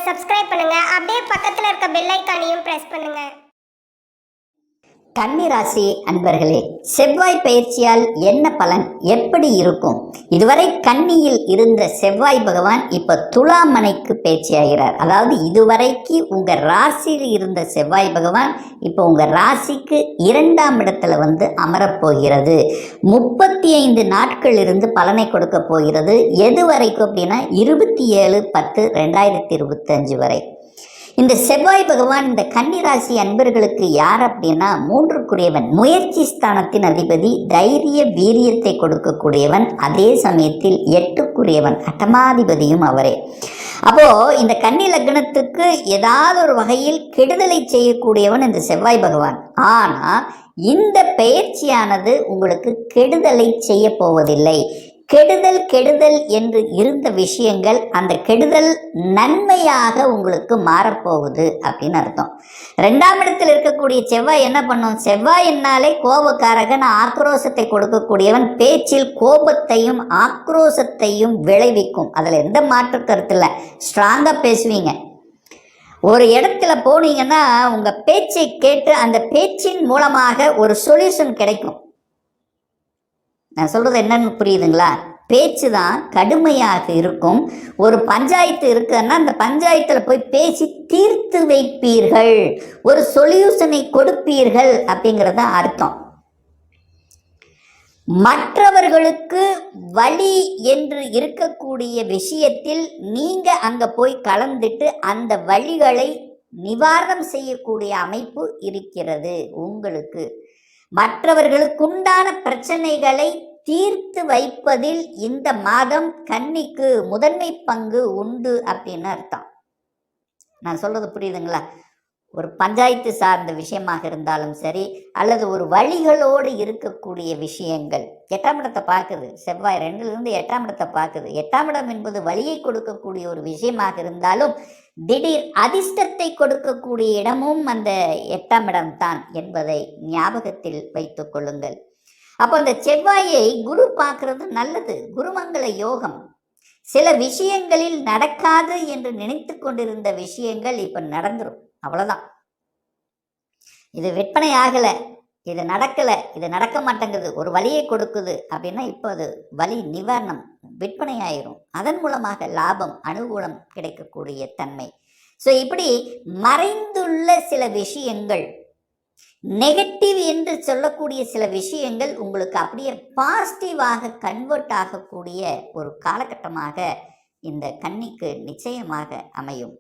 Subscribe பண்ணுங்க. அப்படியே பக்கத்துல இருக்க பெல் ஐகானையும் பிரஸ் பண்ணுங்க. கன்னிராசி அன்பர்களே, செவ்வாய் பயிற்சியால் என்ன பலன், எப்படி இருக்கும்? இதுவரை கன்னியில் இருந்த செவ்வாய் பகவான் இப்ப துலாமனைக்கு பயிற்சியாகிறார். அதாவது இதுவரைக்கு உங்க ராசியில் இருந்த செவ்வாய் பகவான் இப்ப உங்க ராசிக்கு 2ஆம் இடத்துல அமரப்போகிறது. 35 நாட்கள் இருந்து பலனை கொடுக்க போகிறது. எது வரைக்கும் அப்படின்னா 27/10/2025 வரை. இந்த செவ்வாய் பகவான் இந்த கன்னிராசி அன்பர்களுக்கு யார் அப்படின்னா 3க்குரியவன், முயற்சி ஸ்தானத்தின் அதிபதி, தைரிய வீரியத்தை கொடுக்கக்கூடியவன், அதே சமயத்தில் 8க்குரியவன், அட்டமாதிபதியும் அவரே. அப்போ இந்த கன்னி லக்னத்துக்கு ஏதாவது ஒரு வகையில் கெடுதலை செய்யக்கூடியவன் இந்த செவ்வாய் பகவான். ஆனா இந்த பெயர்ச்சியானது உங்களுக்கு கெடுதலை செய்ய போவதில்லை. கெடுதல் என்று இருந்த விஷயங்கள் அந்த கெடுதல் நன்மையாக உங்களுக்கு மாறப்போகுது அப்படின்னு அர்த்தம். 2ஆம் இடத்தில் இருக்கக்கூடிய செவ்வாய் என்ன பண்ணும்? செவ்வாய் என்னாலே கோபக்காரகன், ஆக்ரோஷத்தை கொடுக்கக்கூடியவன், பேச்சில் கோபத்தையும் ஆக்ரோஷத்தையும் விளைவிக்கும். அதில் எந்த மாற்று கருத்து இல்லை. ஸ்ட்ராங்காக பேசுவீங்க. ஒரு இடத்துல போனீங்கன்னா உங்கள் பேச்சை கேட்டு அந்த பேச்சின் மூலமாக ஒரு சொல்யூஷன் கிடைக்கும். நான் சொல்கிறது என்னன்னு புரியுதுங்களா? பேச்சு தான் கடுமையாக இருக்கும். ஒரு பஞ்சாயத்து இருக்குன்னா அந்த பஞ்சாயத்தில் போய் பேசி தீர்த்து வைப்பீர்கள், ஒரு சொல்யூஷனை கொடுப்பீர்கள் அப்படிங்கிறத அர்த்தம். மற்றவர்களுக்கு வழி என்று இருக்கக்கூடிய விஷயத்தில் நீங்கள் அங்கே போய் கலந்துட்டு அந்த வழிகளை நிவாரணம் செய்யக்கூடிய அமைப்பு இருக்கிறது உங்களுக்கு. மற்றவர்களுக்குண்டான பிரச்சனைகளை தீர்த்து வைப்பதில் இந்த மாதம் கன்னிக்கு முதன்மை பங்கு உண்டு அப்படின்னு அர்த்தம். நான் சொல்றது புரியுதுங்களா? ஒரு பஞ்சாயத்து சார்ந்த விஷயமாக இருந்தாலும் சரி, அல்லது ஒரு வழிகளோடு இருக்கக்கூடிய விஷயங்கள். 8ஆம் இடத்தை பார்க்குது செவ்வாய், 2லிருந்து 8ஆம் இடத்தை பார்க்குது. 8ஆம் இடம் என்பது வழியை கொடுக்கக்கூடிய ஒரு விஷயமாக இருந்தாலும் திடீர் அதிர்ஷ்டத்தை கொடுக்கக்கூடிய இடமும் அந்த 8ஆம் இடம்தான் என்பதை ஞாபகத்தில் வைத்துக் கொள்ளுங்கள். அப்போ அந்த செவ்வாயை குரு பார்க்கறது நல்லது, குருமங்கள யோகம். சில விஷயங்களில் நடக்காது என்று நினைத்து கொண்டிருந்த விஷயங்கள் இப்ப நடந்துரும். அவ்வளவுதான். இது விற்பனை ஆகலை, இது நடக்கலை, இது நடக்க மாட்டேங்குது, ஒரு வழியை கொடுக்குது அப்படின்னா இப்போ அது வழி நிவாரணம், விற்பனை ஆயிரும். அதன் மூலமாக லாபம், அனுகூலம் கிடைக்கக்கூடிய தன்மை. ஸோ இப்படி மறைந்துள்ள சில விஷயங்கள், நெகட்டிவ் என்று சொல்லக்கூடிய சில விஷயங்கள் உங்களுக்கு அப்படியே பாசிட்டிவாக கன்வெர்ட் ஆகக்கூடிய ஒரு காலகட்டமாக இந்த கன்னிக்கு நிச்சயமாக அமையும்.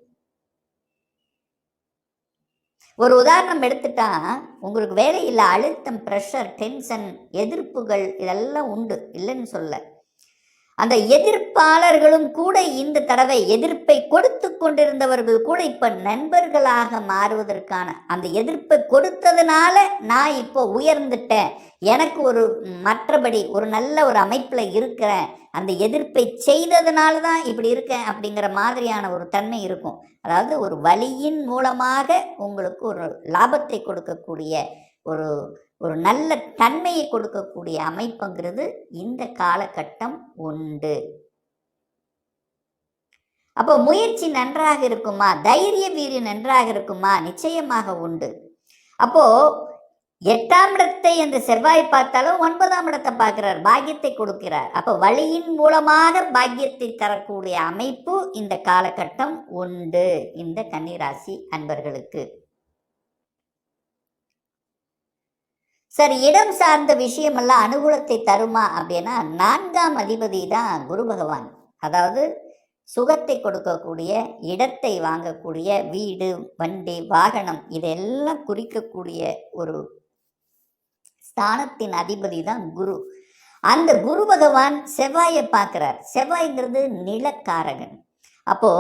ஒரு உதாரணம் எடுத்துட்டா, உங்களுக்கு வேலையில் அழுத்தம், ப்ரெஷர், டென்ஷன், எதிர்ப்புகள் இதெல்லாம் உண்டு, இல்லைன்னு சொல்ல. அந்த எதிர்ப்பாளர்களும் கூட இந்த தடவை, எதிர்ப்பை கொடுத்து கொண்டிருந்தவர்கள் கூட இப்ப நண்பர்களாக மாறுவதற்கான, அந்த எதிர்ப்பை கொடுத்ததுனால நான் இப்போ உயர்ந்துட்டேன், எனக்கு ஒரு மற்றபடி ஒரு நல்ல ஒரு அமைப்பில் இருக்கிறேன், அந்த எதிர்ப்பை செய்ததுனால தான் இப்படி இருக்கேன் அப்படிங்கிற மாதிரியான ஒரு தன்மை இருக்கும். அதாவது ஒரு வழியின் மூலமாக உங்களுக்கு ஒரு லாபத்தை கொடுக்கக்கூடிய ஒரு ஒரு நல்ல தன்மையை கொடுக்கக்கூடிய அமைப்புங்கிறது இந்த காலகட்டம் உண்டு. அப்போ முயற்சி நன்றாக இருக்குமா? தைரிய வீரியம் நன்றாக இருக்குமா? நிச்சயமாக உண்டு. அப்போ 8ஆம் இடத்தை அந்த செவ்வாய் பார்த்தாலும் 9ஆம் இடத்தை பார்க்கிறார், பாக்கியத்தை கொடுக்கிறார். அப்போ வழியின் மூலமாக பாக்கியத்தை தரக்கூடிய அமைப்பு இந்த காலகட்டம் உண்டு இந்த கன்னிராசி அன்பர்களுக்கு. சரி, இடம் சார்ந்த விஷயமெல்லாம் அனுகூலத்தை தருமா அப்படின்னா 4ஆம் அதிபதி தான் குரு பகவான். அதாவது சுகத்தை கொடுக்கக்கூடிய, இடத்தை வாங்கக்கூடிய, வீடு, வண்டி, வாகனம் இதெல்லாம் குறிக்கக்கூடிய ஒரு ஸ்தானத்தின் அதிபதி தான் குரு. அந்த குரு பகவான் செவ்வாயை பார்க்கிறார். செவ்வாய்ங்கிறது நிலக்காரகன். அப்போ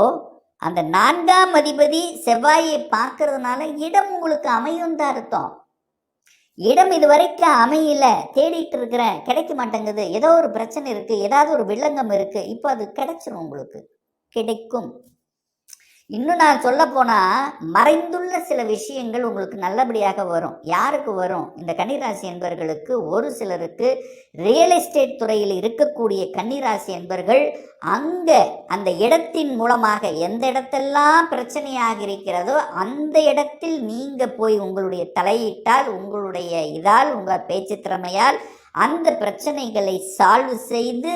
அந்த 4ஆம் அதிபதி செவ்வாயை பார்க்கறதுனால இடம் உங்களுக்கு அமையும் தான் அர்த்தம். இடம் இது வரைக்கும் அமையல, தேடிட்டு இருக்கிறேன், கிடைக்க மாட்டேங்குது, ஏதோ ஒரு பிரச்சனை இருக்கு, ஏதாவது ஒரு வில்லங்கம் இருக்கு, இப்போ அது கிடைச்சிரும், உங்களுக்கு கிடைக்கும். இன்னும் நான் சொல்ல போனா மறைந்துள்ள சில விஷயங்கள் உங்களுக்கு நல்லபடியாக வரும். யாருக்கு வரும்? இந்த கன்னிராசி என்பவர்களுக்கு, ஒரு சிலருக்கு ரியல் எஸ்டேட் துறையில் இருக்கக்கூடிய கன்னிராசி என்பவர்கள் அங்க அந்த இடத்தின் மூலமாக எந்த இடத்தெல்லாம் பிரச்சனையாக இருக்கிறதோ அந்த இடத்தில் நீங்க போய் உங்களுடைய தலையிட்டால், உங்களுடைய இதால், உங்கள் பேச்சு திறமையால் அந்த பிரச்சனைகளை சால்வ் செய்து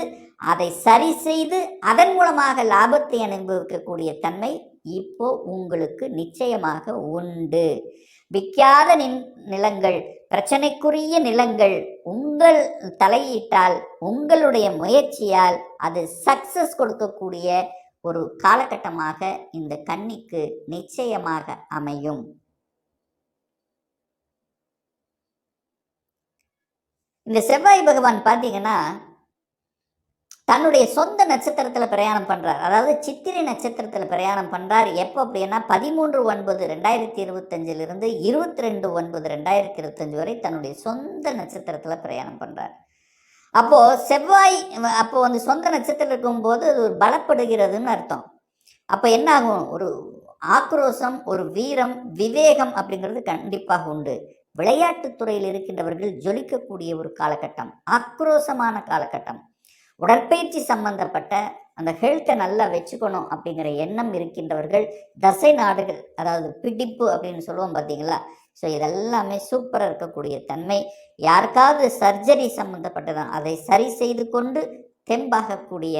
அதை சரி செய்து அதன் மூலமாக லாபத்தை அனுபவிக்கக்கூடிய தன்மை இப்போ உங்களுக்கு நிச்சயமாக உண்டு. விற்காத நிலங்கள், பிரச்சனைக்குரிய நிலங்கள் உங்கள் தலையீட்டால், உங்களுடைய முயற்சியால் அது சக்சஸ் கொடுக்கக்கூடிய ஒரு காலகட்டமாக இந்த கன்னிக்கு நிச்சயமாக அமையும். இந்த செவ்வாய் பகவான் பார்த்தீங்கன்னா தன்னுடைய சொந்த நட்சத்திரத்தில் பிரயாணம் பண்ணுறார். அதாவது சித்திரை நட்சத்திரத்தில் பிரயாணம் பண்ணுறார். எப்போ அப்படின்னா 13/9/2025 22/9/2025 வரை தன்னுடைய சொந்த நட்சத்திரத்தில் பிரயாணம் பண்ணுறார். அப்போது செவ்வாய் வந்து சொந்த நட்சத்திரம் இருக்கும்போது அது ஒரு பலப்படுகிறதுன்னு அர்த்தம். அப்போ என்ன ஆகும்? ஒரு ஆக்ரோஷம், ஒரு வீரம், விவேகம் அப்படிங்கிறது கண்டிப்பாக உண்டு. விளையாட்டுத் துறையில் இருக்கின்றவர்கள் ஜொலிக்கக்கூடிய ஒரு காலகட்டம், ஆக்ரோஷமான காலகட்டம். உடற்பயிற்சி சம்பந்தப்பட்ட அந்த ஹெல்த்தை நல்லா வச்சுக்கணும் அப்படிங்கிற எண்ணம் இருக்கின்றவர்கள், தசை நாடுகள், அதாவது பிடிப்பு அப்படின்னு சொல்லுவோம் பார்த்தீங்களா, ஸோ இதெல்லாமே சூப்பராக இருக்கக்கூடிய தன்மை. யாருக்காவது சர்ஜரி சம்பந்தப்பட்டதான் அதை சரி செய்து கொண்டு தெம்பாகக்கூடிய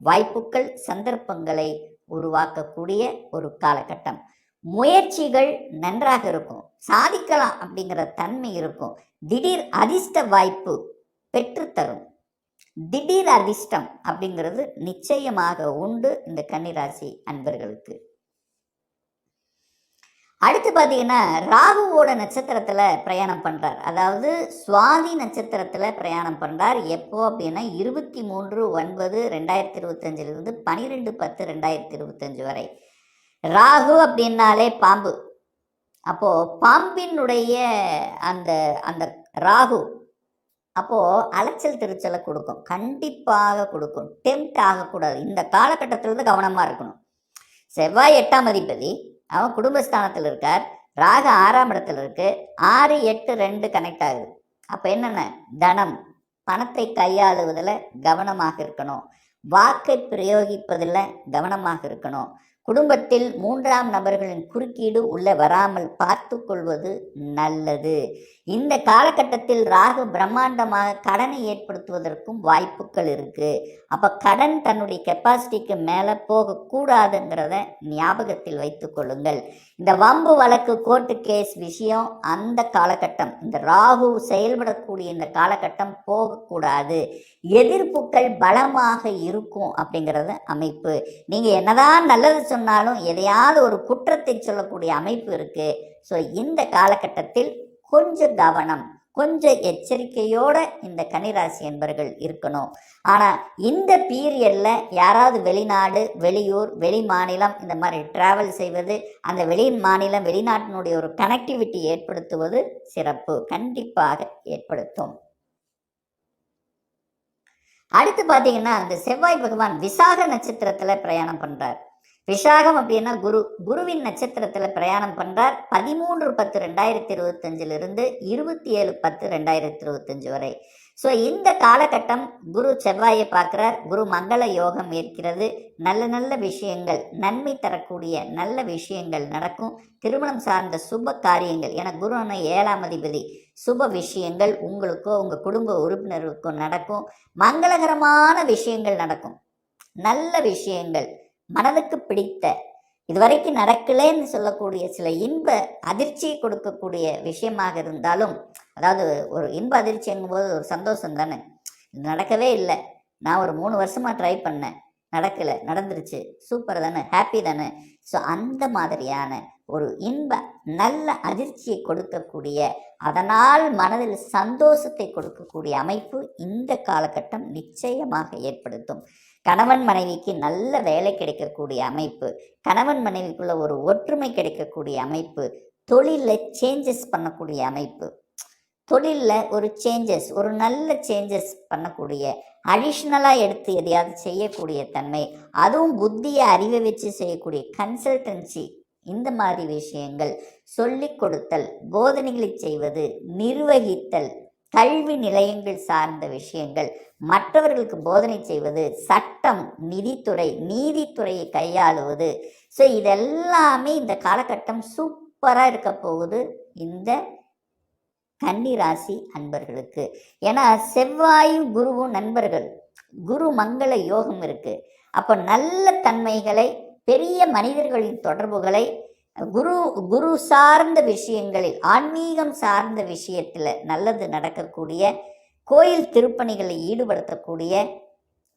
வாய்ப்புகள், சந்தர்ப்பங்களை உருவாக்கக்கூடிய ஒரு காலகட்டம். முயற்சிகள் நன்றாக இருக்கும், சாதிக்கலாம் அப்படிங்கிற தன்மை இருக்கும். திடீர் அதிர்ஷ்ட வாய்ப்பு பெற்றுத்தரும். திடீர் அதிர்ஷ்டம் அப்படிங்கிறது நிச்சயமாக உண்டு இந்த கன்னிராசி அன்பர்களுக்கு. அடுத்து பார்த்தீங்கன்னா ராகுவோட நட்சத்திரத்தில் பிரயாணம் பண்ணுறார். அதாவது சுவாதி நட்சத்திரத்தில் பிரயாணம் பண்ணுறார். எப்போ அப்படின்னா 23/9/2025 12/10/2025 வரை. ராகு அப்படின்னாலே பாம்பு. அப்போது பாம்பினுடைய அந்த அந்த ராகு அப்போது அலைச்சல் திருச்சலை கொடுக்கும், கண்டிப்பாக கொடுக்கும். டெம்ட் ஆகக்கூடாது. இந்த காலகட்டத்தில் தான் கவனமாக இருக்கணும். செவ்வாய் 8ஆம் அதிபதி, அவன் குடும்பஸ்தானத்தில் இருக்கார். ராகு 6ஆம் இடத்துல இருக்கு. 6, 8, 2 கனெக்ட் ஆகுது. அப்போ என்னென்ன? தனம், பணத்தை கையாளுவதில் கவனமாக இருக்கணும். வாக்கை பிரயோகிப்பதில் கவனமாக இருக்கணும். குடும்பத்தில் 3ஆம் நபர்களின் குறுக்கீடு உள்ள வராமல் பார்த்து கொள்வது நல்லது. இந்த காலகட்டத்தில் ராகு பிரம்மாண்டமாக கடனை ஏற்படுத்துவதற்கும் வாய்ப்புகள் இருக்கு. அப்போ கடன் தன்னுடைய கெப்பாசிட்டிக்கு மேலே போகக்கூடாதுங்கிறத ஞாபகத்தில் வைத்து கொள்ளுங்கள். இந்த வம்பு வழக்கு, கோர்ட்டு கேஸ் விஷயம் அந்த காலகட்டம், இந்த ராகு செயல்படக்கூடிய இந்த காலகட்டம் போகக்கூடாது. எதிர்ப்புகள் பலமாக இருக்கும் அப்படிங்கிறது அமைப்பு. நீங்கள் என்னதான் நல்லது சொன்னாலும் எதையாவது ஒரு குற்றத்தை சொல்லக்கூடிய அமைப்பு இருக்கு. ஸோ இந்த காலகட்டத்தில் கொஞ்சம் கவனம், கொஞ்சம் எச்சரிக்கையோடு இந்த கன்னிராசி என்பர்கள் இருக்கணும். ஆனால் இந்த பீரியடில் யாராவது வெளிநாடு, வெளியூர், வெளி மாநிலம் இந்த மாதிரி ட்ராவல் செய்வது, அந்த வெளி மாநிலம், வெளிநாட்டினுடைய ஒரு கனெக்டிவிட்டி ஏற்படுத்துவது சிறப்பு, கண்டிப்பாக ஏற்படுத்தும். அடுத்து பார்த்தீங்கன்னா இந்த செவ்வாய் பகவான் விசாக நட்சத்திரத்தில் பிரயாணம் பண்ணுறார். விஷாகம் அப்படின்னா குருவின் நட்சத்திரத்தில் பிரயாணம் பண்ணுறார். 13/10/2025 27/10/2025 வரை. ஸோ இந்த காலகட்டம் குரு செவ்வாயை பார்க்குறார். குரு மங்கள யோகம் ஏற்கிறது. நல்ல நல்ல விஷயங்கள், நன்மை தரக்கூடிய நல்ல விஷயங்கள் நடக்கும். திருமணம் சார்ந்த சுப காரியங்கள், என குரு 7ஆம் அதிபதி, சுப விஷயங்கள் உங்களுக்கோ உங்கள் குடும்ப உறுப்பினருக்கோ நடக்கும். மங்களகரமான விஷயங்கள் நடக்கும். நல்ல விஷயங்கள், மனதுக்கு பிடித்த, இதுவரைக்கும் நடக்கலேன்னு சொல்லக்கூடிய சில இன்ப அதிர்ச்சியை கொடுக்கக்கூடிய விஷயமாக இருந்தாலும், அதாவது ஒரு இன்ப அதிர்ச்சிங்கும்போது ஒரு சந்தோஷம் தானே. நடக்கவே இல்லை, நான் ஒரு 3 வருஷமாக ட்ரை பண்ணேன், நடக்கலை, நடந்துருச்சு, சூப்பர் தானே, ஹாப்பி தானே. ஸோ அந்த மாதிரியான ஒரு இன்ப நல்ல அதிர்ச்சியை கொடுக்கக்கூடிய, அதனால் மனதில் சந்தோஷத்தை கொடுக்கக்கூடிய அமைப்பு இந்த காலகட்டம் நிச்சயமாக ஏற்படுத்தும். கணவன் மனைவிக்கு நல்ல வேலை கிடைக்கக்கூடிய அமைப்பு, கணவன் மனைவிக்குள்ள ஒரு ஒற்றுமை கிடைக்கக்கூடிய அமைப்பு, தொழிலில் சேஞ்சஸ் பண்ணக்கூடிய அமைப்பு. தொழிலில் ஒரு சேஞ்சஸ், ஒரு நல்ல சேஞ்சஸ் பண்ணக்கூடிய, அடிஷ்னலாக எடுத்து எதையாவது செய்யக்கூடிய தன்மை, அதுவும் புத்தியை அறிவை வச்சு செய்யக்கூடிய கன்சல்டன்சி, இந்த மாதிரி விஷயங்கள், சொல்லிக் கொடுத்தல், போதனைகளை செய்வது, நிர்வகித்தல், கல்வி நிலையங்கள் சார்ந்த விஷயங்கள், மற்றவர்களுக்கு போதனை செய்வது, சட்டம், நிதித்துறை, நீதித்துறையை கையாளுவது. ஸோ இதெல்லாமே இந்த காலகட்டம் சூப்பராக இருக்க போகுது இந்த கன்னி ராசி அன்பர்களுக்கு. ஏன்னா செவ்வாயும் குருவும் நண்பர்கள், குரு மங்கள யோகம் இருக்கு. அப்போ நல்ல தன்மைகளை, பெரிய மனிதர்களின் தொடர்புகளை, குரு சார்ந்த விஷயங்களில், ஆன்மீகம் சார்ந்த விஷயத்தில் நல்லது நடக்கக்கூடிய, கோயில் திருப்பணிகளில் ஈடுபடுத்தக்கூடிய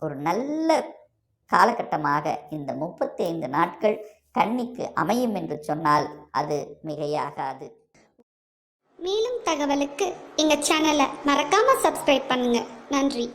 ஒரு நல்ல காலகட்டமாக இந்த 35 நாட்கள் கன்னிக்கு அமையும் என்று சொன்னால் அது மிகையாகாது. மேலும் தகவலுக்கு எங்கள் சேனலை மறக்காமல் சப்ஸ்கிரைப் பண்ணுங்கள். நன்றி.